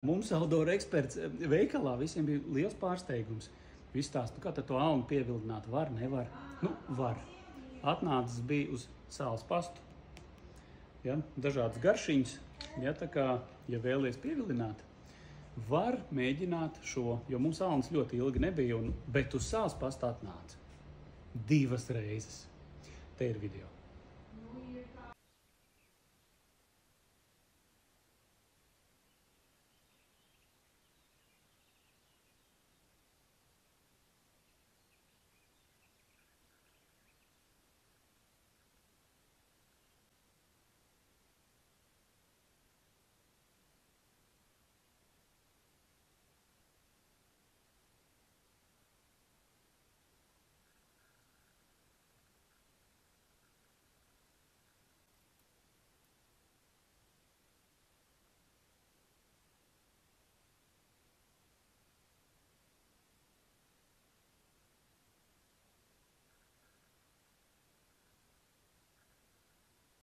Mums Outdoor eksperts veikalā visiem bija liels pārsteigums. Viss tās, kā tad to alnu pievildināt var, nevar? Nu, var. Atnācis bija uz sāls pastu. Ja, dažādas garšiņas, ja, tā kā, ja vēlies pievildināt, var mēģināt šo, jo mums alnas ļoti ilgi nebija, bet uz sāls pastu atnāca 2 reizes. Te ir video.